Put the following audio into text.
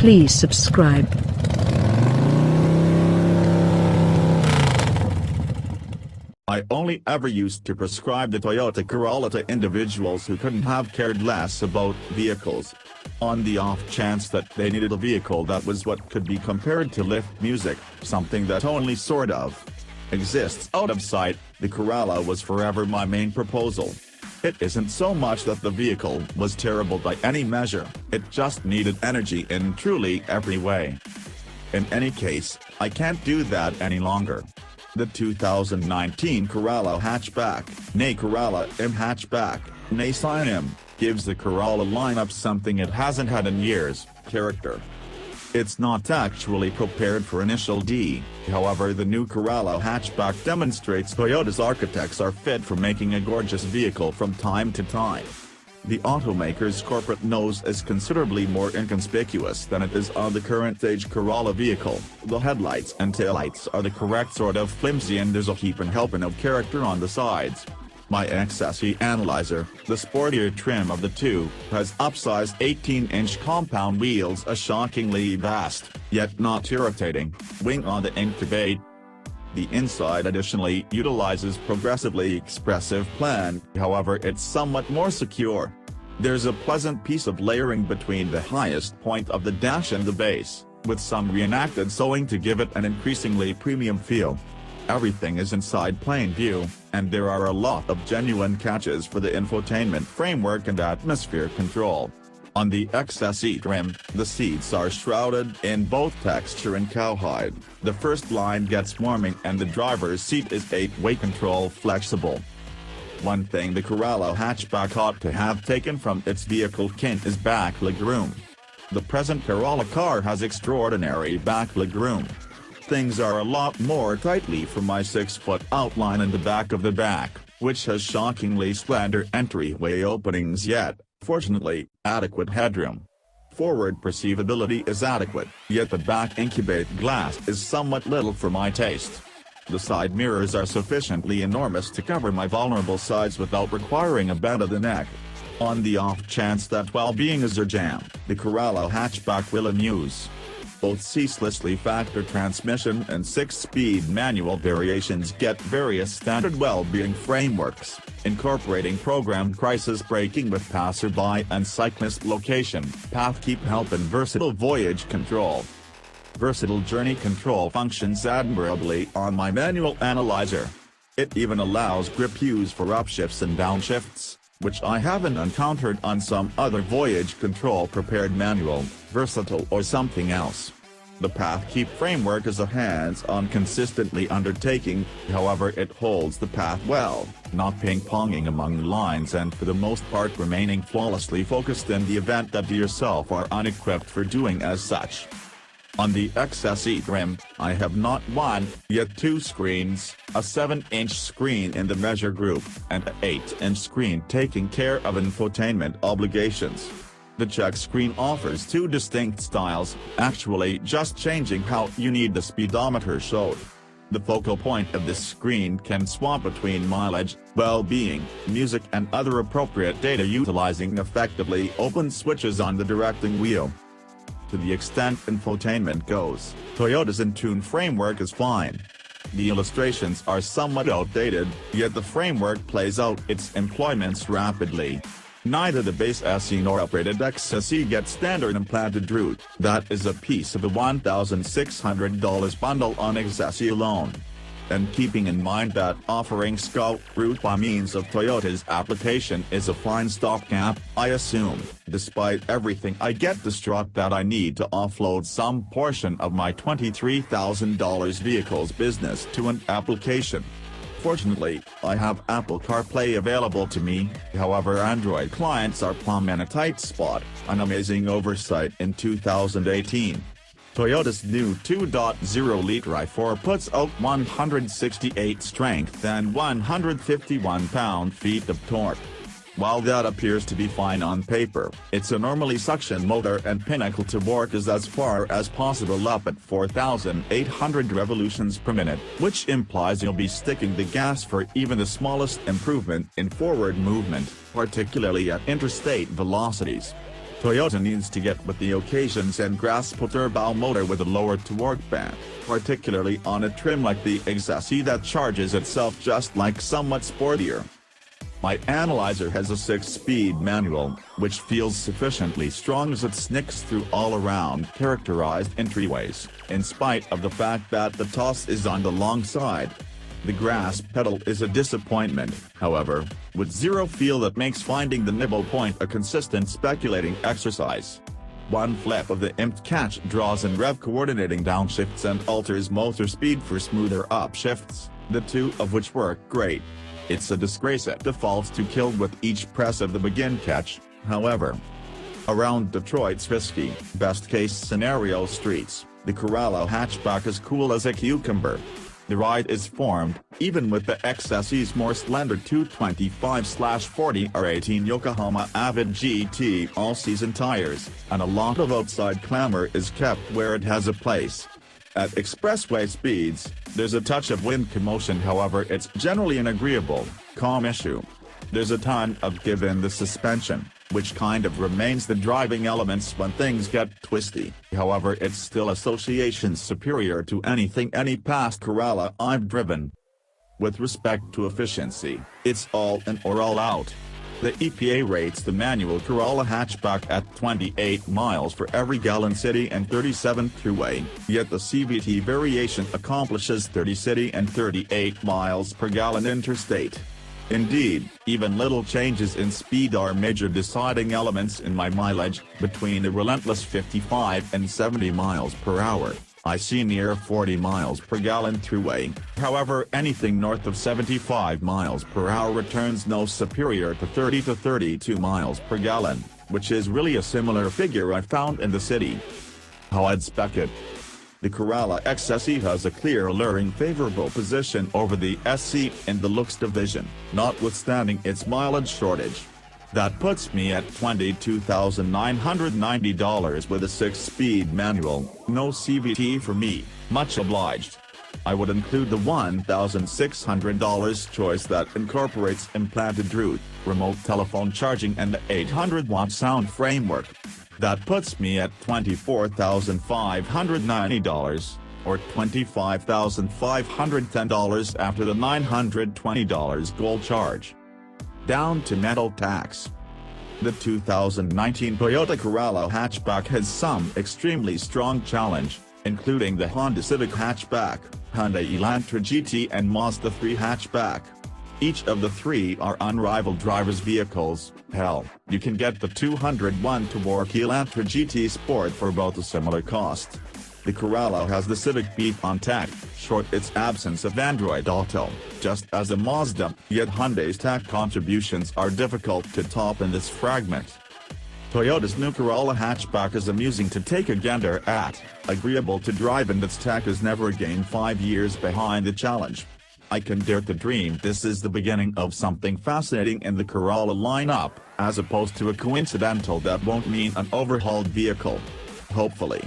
Please subscribe. I only ever used to prescribe the Toyota Corolla to individuals who couldn't have cared less about vehicles. On the off chance that they needed a vehicle that was what could be compared to lift music, something that only sort of exists out of sight, the Corolla was forever my main proposal. It isn't so much that the vehicle was terrible by any measure, it just needed energy in truly every way. In any case, I can't do that any longer. The 2019 Corolla Hatchback, nay Corolla Hatchback, nay Scion, gives the Corolla lineup something it hasn't had in years: character. It's not actually prepared for Initial D, however the new Corolla Hatchback demonstrates Toyota's architects are fit for making a gorgeous vehicle from time to time. The automaker's corporate nose is considerably more inconspicuous than it is on the current-age Corolla vehicle. The headlights and taillights are the correct sort of flimsy, and there's a heapin helpin of character on the sides. My XSE analyzer, the sportier trim of the two, has upsized 18-inch compound wheels, a shockingly vast, yet not irritating, wing on the incubate. The inside additionally utilizes progressively expressive plan, however it's somewhat more secure. There's a pleasant piece of layering between the highest point of the dash and the base, with some reenacted sewing to give it an increasingly premium feel. Everything is inside plain view, and there are a lot of genuine catches for the infotainment framework and atmosphere control. On the XSE trim, the seats are shrouded in both texture and cowhide. The first line gets warming and the driver's seat is 8-way control flexible. One thing the Corolla Hatchback ought to have taken from its vehicle kit is back legroom. The present Corolla car has extraordinary back legroom. Things are a lot more tightly for my 6-foot outline in the back of the back, which has shockingly slender entryway openings yet, fortunately, adequate headroom. Forward perceivability is adequate, yet the back incubate glass is somewhat little for my taste. The side mirrors are sufficiently enormous to cover my vulnerable sides without requiring a bend of the neck. On the off chance that well-being is your jam, the Corolla Hatchback will amuse. Both ceaselessly factor transmission and 6-speed manual variations get various standard well-being frameworks, incorporating programmed crisis braking with passerby and cyclist location, path keep help, and versatile voyage control. Versatile journey control functions admirably on my manual analyzer. It even allows grip use for upshifts and downshifts, which I haven't encountered on some other voyage control prepared manual, versatile or something else. The path keep framework is a hands-on consistently undertaking, however it holds the path well, not ping-ponging among lines and for the most part remaining flawlessly focused in the event that you yourself are unequipped for doing as such. On the XSE trim, I have not one, yet two screens, a 7-inch screen in the measure group, and an 8-inch screen taking care of infotainment obligations. The check screen offers two distinct styles, actually just changing how you need the speedometer showed. The focal point of this screen can swap between mileage, well-being, music and other appropriate data utilizing effectively open switches on the directing wheel. To the extent infotainment goes, Toyota's in-tune framework is fine. The illustrations are somewhat outdated, yet the framework plays out its employments rapidly. Neither the base SE nor upgraded XSE get standard implanted route, that is a piece of the $1,600 bundle on XSE alone. And keeping in mind that offering Scout route by means of Toyota's application is a fine stopgap, I assume, despite everything I get distraught that I need to offload some portion of my $23,000 vehicle's business to an application. Fortunately, I have Apple CarPlay available to me, however Android clients are plumb in a tight spot, an amazing oversight in 2018. Toyota's new 2.0-liter i4 puts out 168 strength and 151 pound-feet of torque. While that appears to be fine on paper, its enormously suction motor and pinnacle to work is as far as possible up at 4,800 revolutions per minute, which implies you'll be sticking the gas for even the smallest improvement in forward movement, particularly at interstate velocities. Toyota needs to get with the occasions and grasp a turbo motor with a lower torque band, particularly on a trim like the XSE that charges itself just like somewhat sportier. My analyzer has a 6-speed manual, which feels sufficiently strong as it snicks through all-around characterized entryways, in spite of the fact that the toss is on the long side. The grasp pedal is a disappointment, however, with zero feel that makes finding the nibble point a consistent speculating exercise. One flip of the imped catch draws in rev coordinating downshifts and alters motor speed for smoother upshifts, the two of which work great. It's a disgrace it defaults to killed with each press of the begin catch, however. Around Detroit's risky, best-case scenario streets, the Corolla Hatchback is cool as a cucumber. The ride is formed, even with the XSE's more slender 225/40 R18 Yokohama Avid GT all-season tires, and a lot of outside clamor is kept where it has a place. At expressway speeds, there's a touch of wind commotion, however it's generally an agreeable, calm issue. There's a ton of give in the suspension, which kind of remains the driving elements when things get twisty, however it's still associations superior to anything any past Corolla I've driven. With respect to efficiency, it's all in or all out. The EPA rates the manual Corolla hatchback at 28 miles for every gallon city and 37 thruway, yet the CVT variation accomplishes 30 city and 38 miles per gallon interstate. Indeed, even little changes in speed are major deciding elements in my mileage. Between a relentless 55 and 70 miles per hour, I see near 40 miles per gallon thruway. However, anything north of 75 miles per hour returns no superior to 30 to 32 miles per gallon, which is really a similar figure I found in the city. How I'd spec it. The Corolla XSE has a clear alluring favorable position over the SE in the looks division, notwithstanding its mileage shortage. That puts me at $22,990 with a 6-speed manual, no CVT for me, much obliged. I would include the $1,600 choice that incorporates implanted Root, remote telephone charging and the 800-watt sound framework. That puts me at $24,590, or $25,510 after the $920 gold charge. Down to metal tax. The 2019 Toyota Corolla hatchback has some extremely strong challenge, including the Honda Civic hatchback, Hyundai Elantra GT and Mazda 3 hatchback. Each of the three are unrivaled driver's vehicles. Hell, you can get the 201-to-work Elantra GT Sport for about a similar cost. The Corolla has the Civic beat on tech, short its absence of Android Auto, just as a Mazda, yet Hyundai's tech contributions are difficult to top in this fragment. Toyota's new Corolla hatchback is amusing to take a gander at, agreeable to drive, and its tech is never again 5 years behind the challenge. I can dare to dream this is the beginning of something fascinating in the Corolla lineup, as opposed to a coincidental that won't mean an overhauled vehicle. Hopefully.